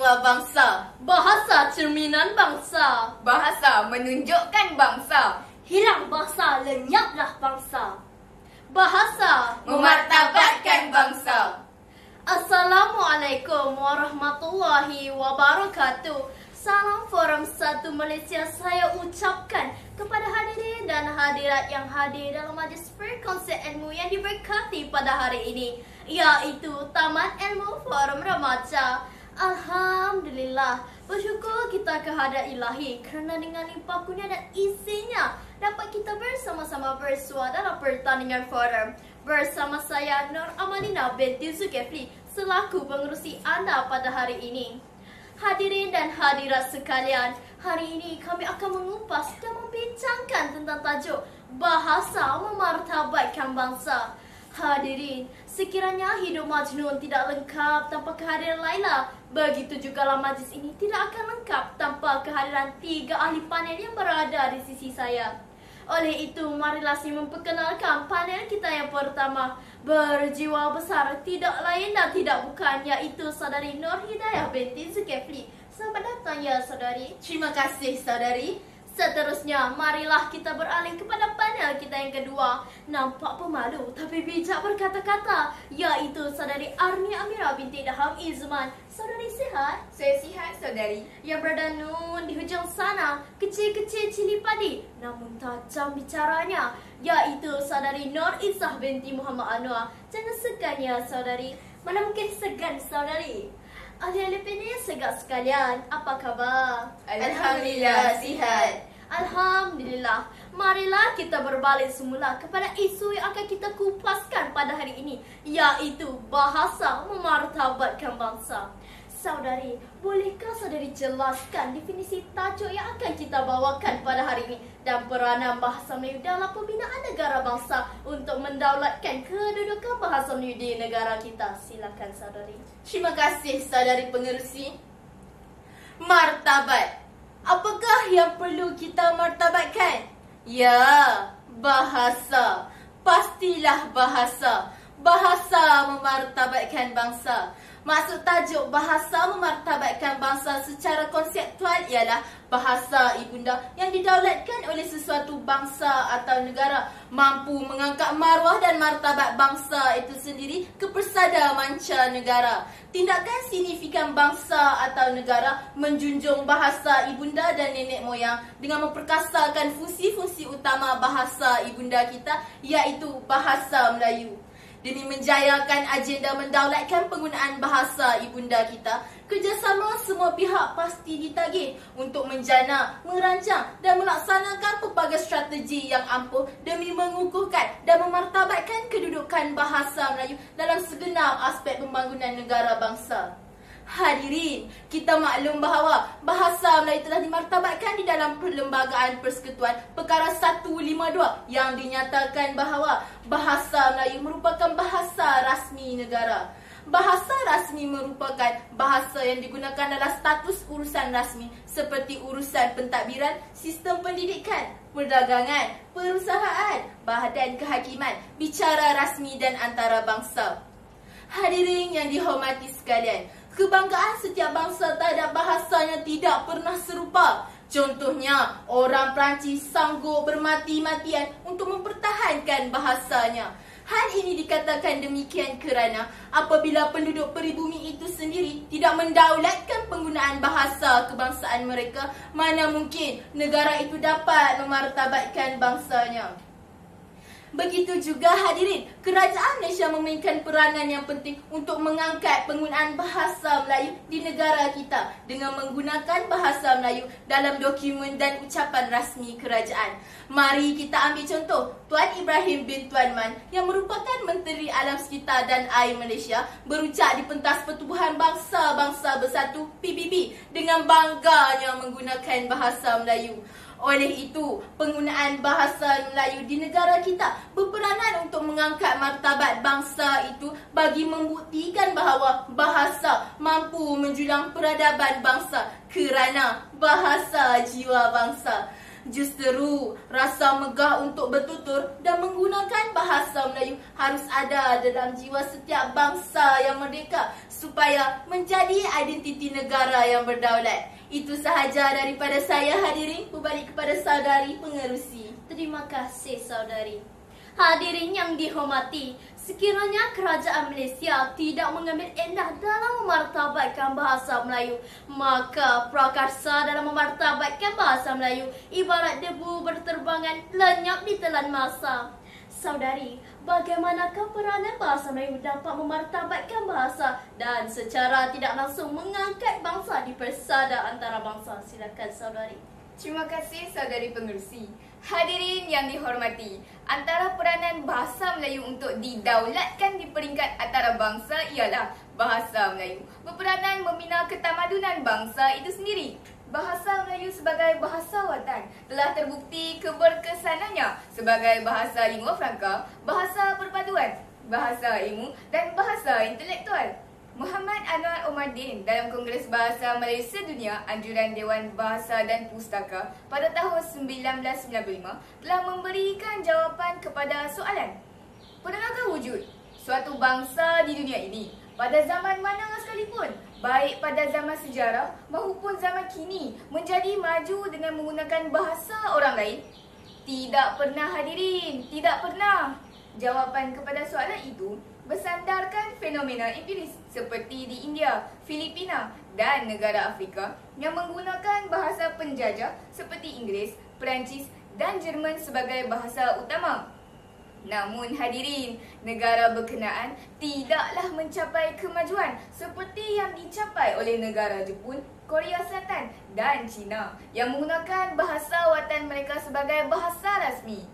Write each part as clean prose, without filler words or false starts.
jiwa bangsa. Bahasa cerminan bangsa. Bahasa menunjukkan bangsa. Hilang bahasa, lenyaplah bangsa. Bahasa memartabatkan bangsa. Assalamualaikum warahmatullahi wabarakatuh. Salam Forum 1 Malaysia saya ucapkan kepada hadirin dan hadirat yang hadir dalam majlis perkongsian ilmu yang diberkati pada hari ini, iaitu Taman Ilmu Forum Remaja. Alhamdulillah, bersyukur kita kehadrat ilahi kerana dengan limpah kurnia dan isinya dapat kita bersama-sama bersua dalam pertandingan forum. Bersama saya Nur Amalina binti Zulkifli selaku pengerusi anda pada hari ini. Hadirin dan hadirat sekalian, hari ini kami akan mengupas dan membincangkan tentang tajuk bahasa memartabatkan bangsa. Hadirin, sekiranya hidup Majnun tidak lengkap tanpa kehadiran Laila, begitu juga majlis ini tidak akan lengkap tanpa kehadiran 3 ahli panel yang berada di sisi saya. Oleh itu, marilah saya memperkenalkan panel kita yang pertama. Berjiwa besar, tidak lain dan tidak bukan, iaitu Saudari Nur Hidayah binti Zulkifli. Selamat datang ya saudari. Terima kasih saudari. Seterusnya, marilah kita beralih kepada panel kita yang kedua. Nampak pemalu tapi bijak berkata-kata, iaitu Saudari Arni Amira binti Daham Izman. Saudari sihat? Saya sihat saudari. Yang berada nun di hujung sana, kecil-kecil cili padi namun tajam bicaranya, iaitu Saudari Nur Isah binti Muhammad Anwar. Jangan segan ya saudari. Mana mungkin segan saudari. Ahli-ahli panel segak sekalian, apa khabar? Alhamdulillah sihat. Alhamdulillah. Marilah kita berbalik semula kepada isu yang akan kita kupaskan pada hari ini, iaitu bahasa memartabatkan bangsa. Saudari, bolehkah saudari jelaskan definisi tajuk yang akan kita bawakan pada hari ini dan peranan bahasa Melayu dalam pembinaan negara bangsa untuk mendaulatkan kedudukan bahasa Melayu di negara kita? Silakan saudari. Terima kasih saudari pengerusi. Martabat. Apakah yang perlu kita martabatkan? Ya, bahasa. Pastilah bahasa. Bahasa memartabatkan bangsa. Maksud tajuk bahasa memartabatkan bangsa secara konseptual ialah bahasa ibunda yang didaulatkan oleh sesuatu bangsa atau negara mampu mengangkat maruah dan martabat bangsa itu sendiri ke persada mancanegara. Tindakan signifikan bangsa atau negara menjunjung bahasa ibunda dan nenek moyang dengan memperkasakan fungsi-fungsi utama bahasa ibunda kita, iaitu bahasa Melayu. Demi menjayakan agenda mendaulatkan penggunaan bahasa ibunda kita, kerjasama semua pihak pasti ditagih untuk menjana, merancang dan melaksanakan pelbagai strategi yang ampuh demi mengukuhkan dan memartabatkan kedudukan bahasa Melayu dalam segenap aspek pembangunan negara bangsa. Hadirin, kita maklum bahawa bahasa Melayu telah dimartabatkan di dalam Perlembagaan Persekutuan Perkara 152 yang dinyatakan bahawa bahasa Melayu merupakan bahasa rasmi negara. Bahasa rasmi merupakan bahasa yang digunakan dalam status urusan rasmi seperti urusan pentadbiran, sistem pendidikan, perdagangan, perusahaan, badan kehakiman, bicara rasmi dan antarabangsa. Hadirin yang dihormati sekalian, kebanggaan setiap bangsa terhadap bahasanya tidak pernah serupa. Contohnya, orang Perancis sanggup bermati-matian untuk mempertahankan bahasanya. Hal ini dikatakan demikian kerana apabila penduduk peribumi itu sendiri tidak mendaulatkan penggunaan bahasa kebangsaan mereka, mana mungkin negara itu dapat memartabatkan bangsanya. Begitu juga hadirin, kerajaan Malaysia memainkan peranan yang penting untuk mengangkat penggunaan bahasa Melayu di negara kita dengan menggunakan bahasa Melayu dalam dokumen dan ucapan rasmi kerajaan. Mari kita ambil contoh Tuan Ibrahim bin Tuan Man yang merupakan Menteri Alam Sekitar dan Air Malaysia berucap di pentas Pertubuhan Bangsa-Bangsa Bersatu PBB dengan bangganya menggunakan bahasa Melayu. Oleh itu, penggunaan bahasa Melayu di negara kita berperanan untuk mengangkat martabat bangsa itu bagi membuktikan bahawa bahasa mampu menjulang peradaban bangsa kerana bahasa jiwa bangsa. Justru rasa megah untuk bertutur dan menggunakan bahasa Melayu harus ada dalam jiwa setiap bangsa yang merdeka supaya menjadi identiti negara yang berdaulat. Itu sahaja daripada saya, hadirin. Berbalik kepada saudari pengerusi. Terima kasih saudari. Hadirin yang dihormati, sekiranya kerajaan Malaysia tidak mengambil endah dalam memartabatkan bahasa Melayu, maka prakarsa dalam memartabatkan bahasa Melayu ibarat debu berterbangan lenyap di telan masa. Saudari, bagaimanakah peranan bahasa Melayu dapat memartabatkan bahasa dan secara tidak langsung mengangkat bangsa di persada antara bangsa? Silakan saudari. Terima kasih saudari pengerusi. Hadirin yang dihormati, antara peranan bahasa Melayu untuk didaulatkan di peringkat antara bangsa ialah bahasa Melayu berperanan membina ketamadunan bangsa itu sendiri. Bahasa Melayu sebagai bahasa watan telah terbukti keberkesanannya sebagai bahasa lingua franca, bahasa perpaduan, bahasa ilmu dan bahasa intelektual. Muhammad Anwar Omaddin dalam Kongres Bahasa Melayu Sedunia Anjuran Dewan Bahasa dan Pustaka pada tahun 1995 telah memberikan jawapan kepada soalan, pernahkah wujud suatu bangsa di dunia ini pada zaman mana sekalipun, baik pada zaman sejarah maupun zaman kini, menjadi maju dengan menggunakan bahasa orang lain? Tidak pernah hadirin, tidak pernah. Jawapan kepada soalan itu bersandarkan fenomena empiris seperti di India, Filipina dan negara Afrika yang menggunakan bahasa penjajah seperti Inggeris, Perancis dan Jerman sebagai bahasa utama. Namun hadirin, negara berkenaan tidaklah mencapai kemajuan seperti yang dicapai oleh negara Jepun, Korea Selatan dan China yang menggunakan bahasa watan mereka sebagai bahasa rasmi.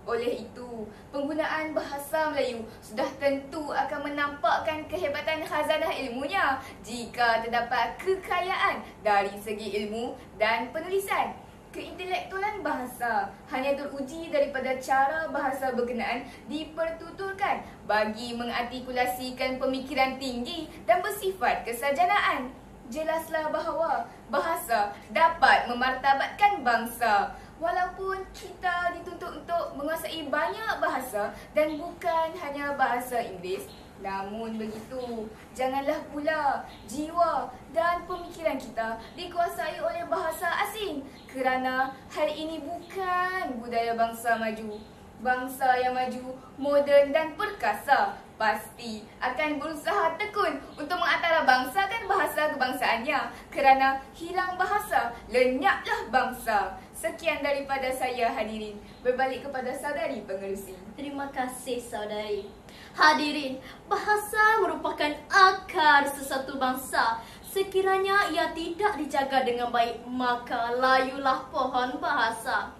Oleh itu, penggunaan bahasa Melayu sudah tentu akan menampakkan kehebatan khazanah ilmunya jika terdapat kekayaan dari segi ilmu dan penulisan. Keintelektualan bahasa hanya teruji daripada cara bahasa berkenaan dipertuturkan bagi mengartikulasikan pemikiran tinggi dan bersifat kesarjanaan. Jelaslah bahawa bahasa dapat memartabatkan bangsa. Walaupun kita dituntut untuk menguasai banyak bahasa dan bukan hanya bahasa Inggeris, namun begitu, janganlah pula jiwa dan pemikiran kita dikuasai oleh bahasa asing kerana hal ini bukan budaya bangsa maju. Bangsa yang maju, moden dan perkasa pasti akan berusaha tekun untuk mengantarabangsakan bahasa kebangsaannya kerana hilang bahasa, lenyaplah bangsa. Sekian daripada saya hadirin. Berbalik kepada saudari pengerusi. Terima kasih saudari. Hadirin, bahasa merupakan akar sesuatu bangsa. Sekiranya ia tidak dijaga dengan baik, maka layulah pohon bahasa.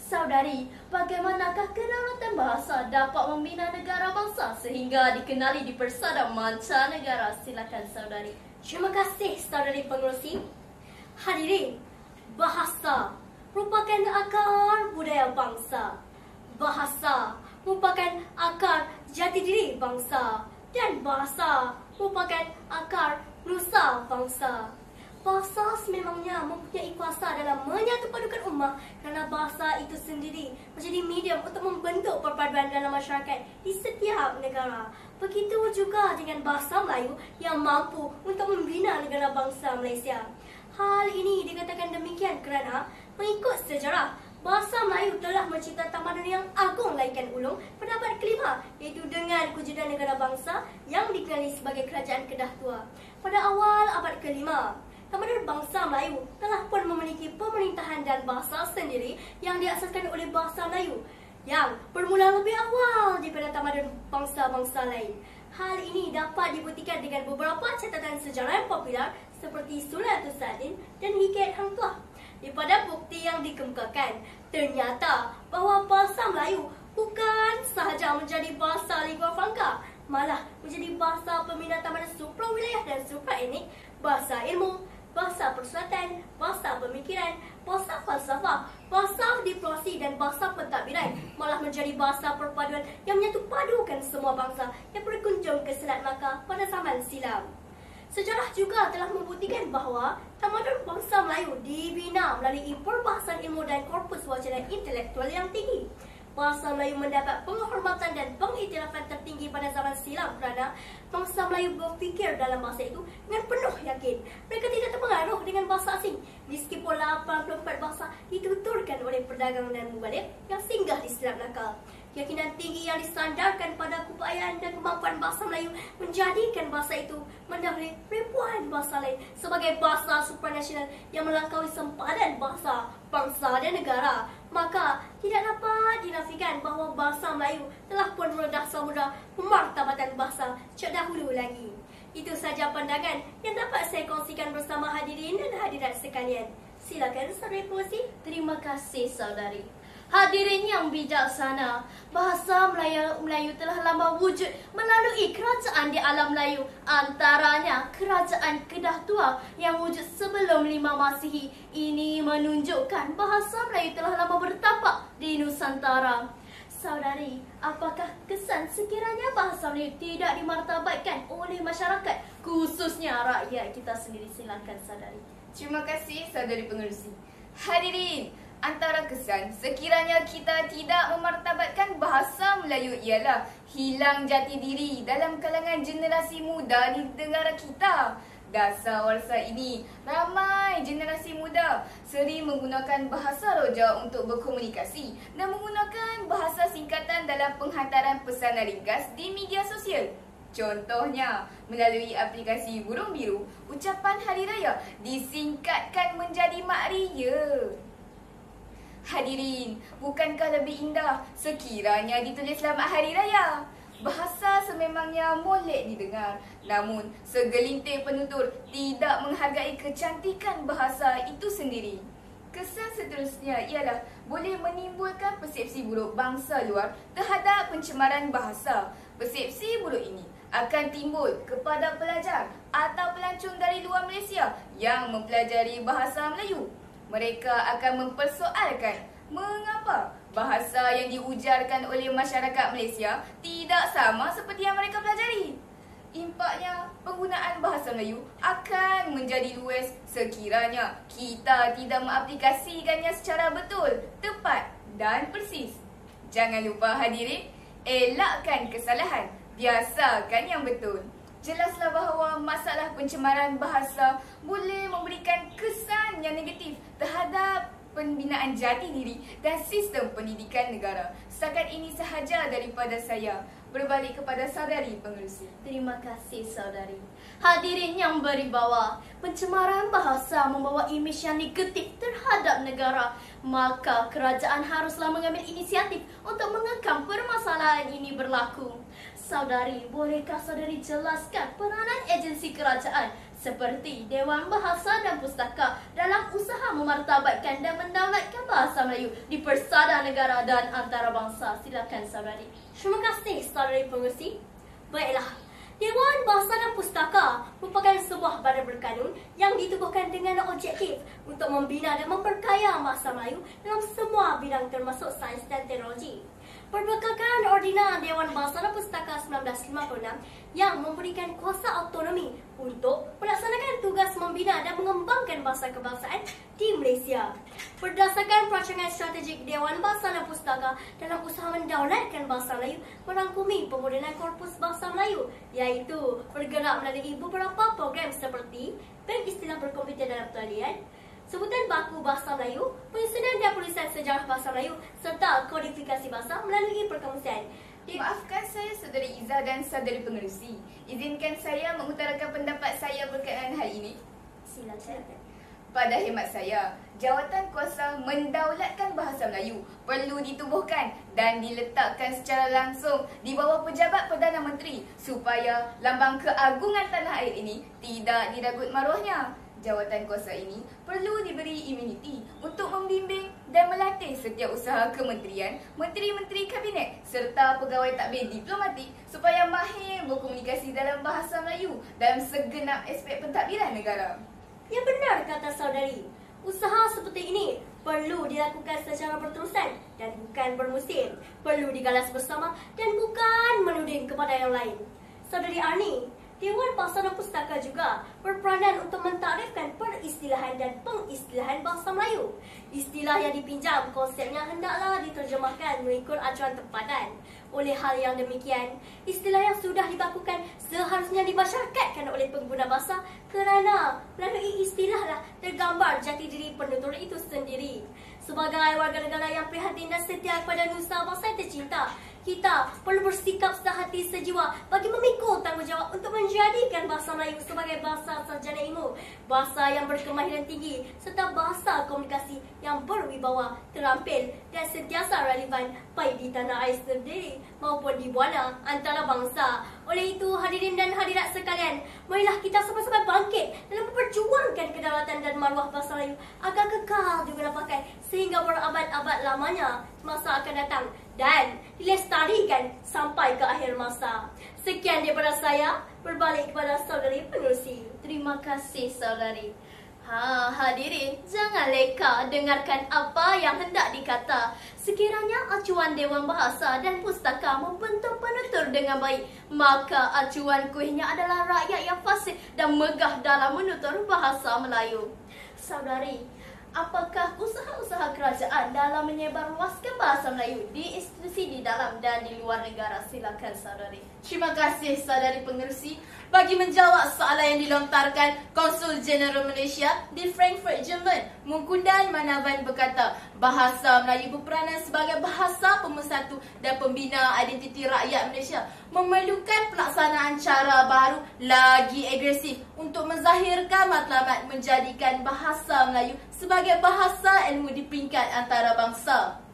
Saudari, bagaimanakah kedaulatan bahasa dapat membina negara bangsa sehingga dikenali di persada mancanegara? Silakan saudari. Terima kasih saudari pengerusi. Hadirin, bahasa merupakan akar budaya bangsa. Bahasa merupakan akar jati diri bangsa dan bahasa merupakan akar nusa bangsa. Bahasa sememangnya mempunyai kuasa dalam menyatupadukan ummah kerana bahasa itu sendiri menjadi medium untuk membentuk perpaduan dalam masyarakat di setiap negara. Begitu juga dengan bahasa Melayu yang mampu untuk membina negara bangsa Malaysia. Hal ini dikatakan demikian kerana mengikut sejarah, bahasa Melayu telah mencipta tamadun yang agung laikan ulung pada abad kelima, iaitu dengan kewujudan negara bangsa yang dikenali sebagai Kerajaan Kedah Tua. Pada awal abad kelima, tamadun bangsa Melayu telah pun memiliki pemerintahan dan bahasa sendiri yang diasaskan oleh bahasa Melayu yang bermula lebih awal daripada tamadun bangsa-bangsa lain. Hal ini dapat dibuktikan dengan beberapa catatan sejarah yang popular seperti Suratul Sadin dan Hikayat Hang Tuah. Daripada bukti yang dikemukakan, ternyata bahawa bahasa Melayu bukan sahaja menjadi bahasa lingua franca, malah menjadi bahasa peminat tamadun suprawilayah dan supraetnik, bahasa ilmu, bahasa persuatan, bahasa pemikiran, bahasa falsafah, bahasa diplomasi dan bahasa pentadbiran, malah menjadi bahasa perpaduan yang menyatupadukan semua bangsa yang berkunjung ke Selat Melaka pada zaman silam. Sejarah juga telah membuktikan bahawa tamadun bangsa Melayu dibina melalui perbahasan ilmu dan korpus wacana intelektual yang tinggi. Bahasa Melayu mendapat penghormatan dan pengiktirafan tertinggi pada zaman silam kerana bangsa Melayu berfikir dalam bahasa itu dengan penuh yakin. Mereka tidak terpengaruh dengan bahasa asing meskipun 84 bahasa dituturkan oleh perdagangan dan mubalik yang singgah di Selat Melaka. Keyakinan tinggi yang disandarkan pada keupayaan dan kemampuan bahasa Melayu menjadikan bahasa itu mendahului ribuan bahasa lain sebagai bahasa supranasional yang melampaui sempadan bahasa, bangsa dan negara. Maka tidak dapat dinafikan bahawa bahasa Melayu telah pun meredah samudera pemartabatan bahasa sejak dahulu lagi. Itu saja pandangan yang dapat saya kongsikan bersama hadirin dan hadirat sekalian. Silakan saudari pengerusi. Terima kasih saudari. Hadirin yang bijaksana, bahasa Melayu telah lama wujud melalui kerajaan di alam Melayu. Antaranya Kerajaan Kedah Tua yang wujud sebelum 5 Masihi. Ini menunjukkan bahasa Melayu telah lama bertapak di Nusantara. Saudari, apakah kesan sekiranya bahasa Melayu tidak dimartabatkan oleh masyarakat, khususnya rakyat kita sendiri? Silakan saudari. Terima kasih saudari pengerusi. Hadirin, antara kesan sekiranya kita tidak memartabatkan bahasa Melayu ialah hilang jati diri dalam kalangan generasi muda di negara kita. Dasar warsa ini, ramai generasi muda sering menggunakan bahasa roja untuk berkomunikasi dan menggunakan bahasa singkatan dalam penghantaran pesanan ringkas di media sosial. Contohnya, melalui aplikasi Burung Biru, ucapan Hari Raya disingkatkan menjadi Mak Ria. Hadirin, bukankah lebih indah sekiranya ditulis Selamat Hari Raya? Bahasa sememangnya molek didengar, namun segelintir penutur tidak menghargai kecantikan bahasa itu sendiri. Kesan seterusnya ialah boleh menimbulkan persepsi buruk bangsa luar terhadap pencemaran bahasa. Persepsi buruk ini akan timbul kepada pelajar atau pelancong dari luar Malaysia yang mempelajari bahasa Melayu. Mereka akan mempersoalkan mengapa bahasa yang diujarkan oleh masyarakat Malaysia tidak sama seperti yang mereka pelajari. Impaknya, penggunaan bahasa Melayu akan menjadi luas sekiranya kita tidak mengaplikasikannya secara betul, tepat dan persis. Jangan lupa hadirin, elakkan kesalahan, biasakan yang betul. Jelaslah bahawa masalah pencemaran bahasa boleh memberikan kesan yang negatif terhadap pembinaan jati diri dan sistem pendidikan negara. Setakat ini sahaja daripada saya. Berbalik kepada saudari pengerusi. Terima kasih saudari. Hadirin yang berwibawa, pencemaran bahasa membawa imej yang negatif terhadap negara. Maka kerajaan haruslah mengambil inisiatif untuk mengekang permasalahan ini berlaku. Saudari, bolehkah saudari jelaskan peranan agensi kerajaan seperti Dewan Bahasa dan Pustaka dalam usaha memartabatkan dan mendaulatkan bahasa Melayu di persada negara dan antarabangsa? Silakan saudari. Terima kasih saudari pengerusi. Baiklah, Dewan Bahasa dan Pustaka merupakan sebuah badan berkanun yang ditubuhkan dengan objektif untuk membina dan memperkaya bahasa Melayu dalam semua bidang termasuk sains dan teknologi. Berdasarkan Ordina Dewan Bahasa dan Pustaka 1956 yang memberikan kuasa autonomi untuk melaksanakan tugas membina dan mengembangkan bahasa kebangsaan di Malaysia. Berdasarkan perancangan strategik Dewan Bahasa dan Pustaka dalam usaha mendaulatkan bahasa Melayu merangkumi pemodenan korpus bahasa Melayu, iaitu bergerak melalui beberapa program seperti Bank Istilah Berkomputer dalam Talian, Sebutan Baku Bahasa Melayu, penyusunan dan penulisan sejarah bahasa Melayu serta kodifikasi bahasa melalui perkamusan. Maafkan saya saudari Iza dan saudari pengerusi. Izinkan saya mengutarakan pendapat saya berkaitan hal ini. Silakan. Pada hemat saya, jawatan kuasa mendaulatkan bahasa Melayu perlu ditubuhkan dan diletakkan secara langsung di bawah pejabat Perdana Menteri supaya lambang keagungan tanah air ini tidak diragut maruahnya. Jawatan kuasa ini perlu diberi imuniti untuk membimbing dan melatih setiap usaha kementerian, menteri-menteri kabinet serta pegawai tadbir diplomatik supaya mahir berkomunikasi dalam bahasa Melayu dalam segenap aspek pentadbiran negara. Yang benar kata saudari, usaha seperti ini perlu dilakukan secara berterusan dan bukan bermusim. Perlu digalas bersama dan bukan menuding kepada yang lain. Saudari Arni, Dewan Bahasa dan Pustaka juga berperanan untuk mentarifkan peristilahan dan pengistilahan bahasa Melayu. Istilah yang dipinjam konsepnya hendaklah diterjemahkan mengikut acuan tempatan. Oleh hal yang demikian, istilah yang sudah dibakukan seharusnya dimasyarakatkan oleh pengguna bahasa kerana melalui istilahlah tergambar jati diri penutur itu sendiri. Sebagai warga negara yang prihatin dan setia kepada nusa bangsa yang tercinta, kita perlu bersikap sehati sejiwa bagi memikul tanggungjawab untuk menjadikan bahasa Melayu sebagai bahasa sarjana ilmu, bahasa yang berkemahiran tinggi serta bahasa komunikasi yang berwibawa, terampil dan sentiasa relevan baik di tanah air sendiri maupun di buana antarabangsa. Oleh itu, hadirin dan hadirat sekalian, marilah kita sama-sama bangkit dalam memperjuangkan kedaulatan dan maruah bahasa Melayu agar kekal diguna pakai sehingga berabad-abad lamanya masa akan datang dan dilestarikan sampai ke akhir masa. Sekian daripada saya, berbalik kepada saudari pengerusi. Terima kasih saudari. Hadirin, jangan leka dengarkan apa yang hendak dikata. Sekiranya acuan Dewan Bahasa dan Pustaka membentuk penutur dengan baik, maka acuan kuihnya adalah rakyat yang fasih dan megah dalam menutur bahasa Melayu. Saudari, apakah usaha-usaha kerajaan dalam menyebarluaskan bahasa Melayu di institusi di dalam dan di luar negara? Silakan saudari. Terima kasih saudari pengerusi. Bagi menjawab soalan yang dilontarkan, Konsul Jeneral Malaysia di Frankfurt, Jerman, Mungkundan Manavan berkata, bahasa Melayu berperanan sebagai bahasa pemersatu dan pembina identiti rakyat Malaysia, memerlukan pelaksanaan cara baru lagi agresif untuk menzahirkan matlamat menjadikan bahasa Melayu sebagai bahasa ilmu di peringkat antarabangsa.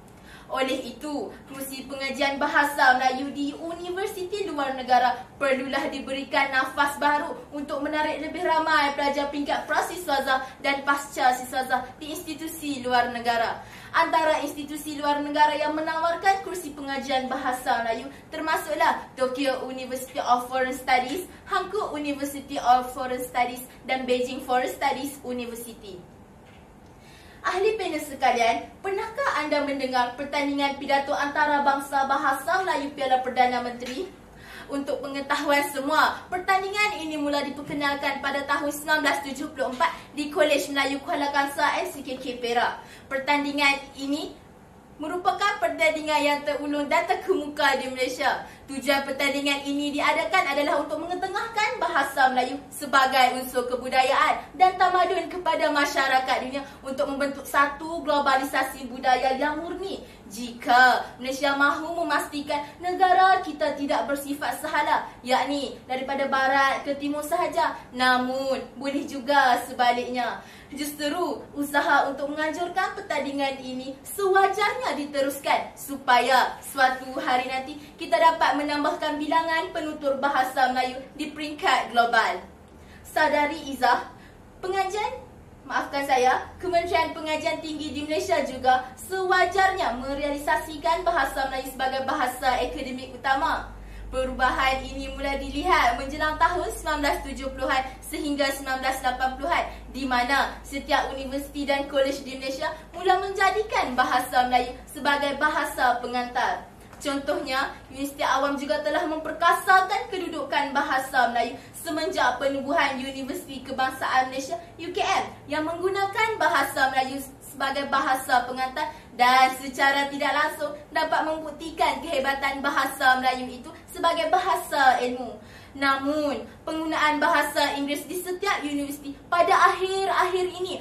Oleh itu, kursi pengajian bahasa Melayu di universiti luar negara perlulah diberikan nafas baru untuk menarik lebih ramai pelajar peringkat prasiswaza dan pasca siswaza di institusi luar negara. Antara institusi luar negara yang menawarkan kursi pengajian bahasa Melayu termasuklah Tokyo University of Foreign Studies, Hankook University of Foreign Studies dan Beijing Foreign Studies University. Ahli panel sekalian, pernahkah anda mendengar pertandingan pidato antarabangsa bahasa Melayu Piala Perdana Menteri? Untuk pengetahuan semua, pertandingan ini mula diperkenalkan pada tahun 1974 di Kolej Melayu Kuala Kangsar MCKK Perak. Pertandingan ini merupakan pertandingan yang terulung dan terkemuka di Malaysia. Tujuan pertandingan ini diadakan adalah untuk mengetengahkan bahasa Melayu sebagai unsur kebudayaan dan tamadun kepada masyarakat dunia untuk membentuk satu globalisasi budaya yang murni. Jika Malaysia mahu memastikan negara kita tidak bersifat sehala, yakni daripada barat ke timur sahaja, namun boleh juga sebaliknya. Justru usaha untuk menganjurkan pertandingan ini sewajarnya diteruskan supaya suatu hari nanti kita dapat menambahkan bilangan penutur bahasa Melayu di peringkat global. Saudari Izzah, Kementerian Pengajian Tinggi di Malaysia juga sewajarnya merealisasikan bahasa Melayu sebagai bahasa akademik utama. Perubahan ini mula dilihat menjelang tahun 1970-an sehingga 1980-an di mana setiap universiti dan kolej di Malaysia mula menjadikan bahasa Melayu sebagai bahasa pengantar. Contohnya, Universiti Awam juga telah memperkasakan kedudukan bahasa Melayu semenjak penubuhan Universiti Kebangsaan Malaysia UKM yang menggunakan bahasa Melayu sebagai bahasa pengantar dan secara tidak langsung dapat membuktikan kehebatan bahasa Melayu itu sebagai bahasa ilmu. Namun, penggunaan bahasa Inggeris di setiap universiti pada akhir-akhir ini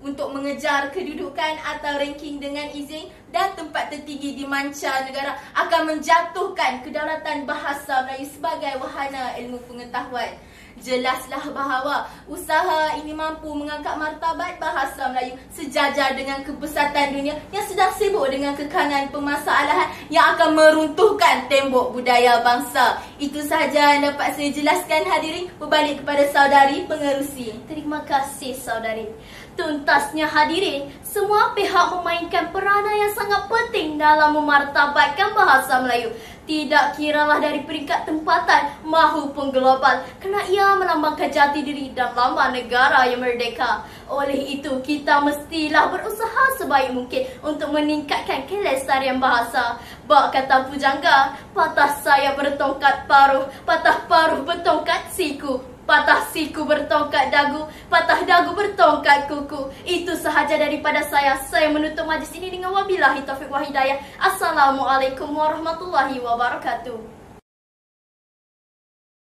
untuk mengejar kedudukan atau ranking dengan izin dan tempat tertinggi di mancanegara akan menjatuhkan kedaulatan bahasa Melayu sebagai wahana ilmu pengetahuan. Jelaslah bahawa usaha ini mampu mengangkat martabat bahasa Melayu sejajar dengan kebesatan dunia yang sedang sibuk dengan kekangan permasalahan yang akan meruntuhkan tembok budaya bangsa. Itu sahaja yang dapat saya jelaskan hadirin. Berbalik kepada saudari pengerusi. Terima kasih saudari. Tuntasnya hadirin, semua pihak memainkan peranan yang sangat penting dalam memartabatkan bahasa Melayu. Tidak kiralah dari peringkat tempatan maupun global, kerana ia melambangkan jati diri dan lambang negara yang merdeka. Oleh itu, kita mestilah berusaha sebaik mungkin untuk meningkatkan kelestarian bahasa. Bak kata pujangga, patah sayap bertongkat paruh, patah paruh bertongkat siku. Patah siku bertongkat dagu, patah dagu bertongkat kuku. Itu sahaja daripada saya. Saya menutup majlis ini dengan wabillahi taufiq wa hidayah. Assalamualaikum warahmatullahi wabarakatuh.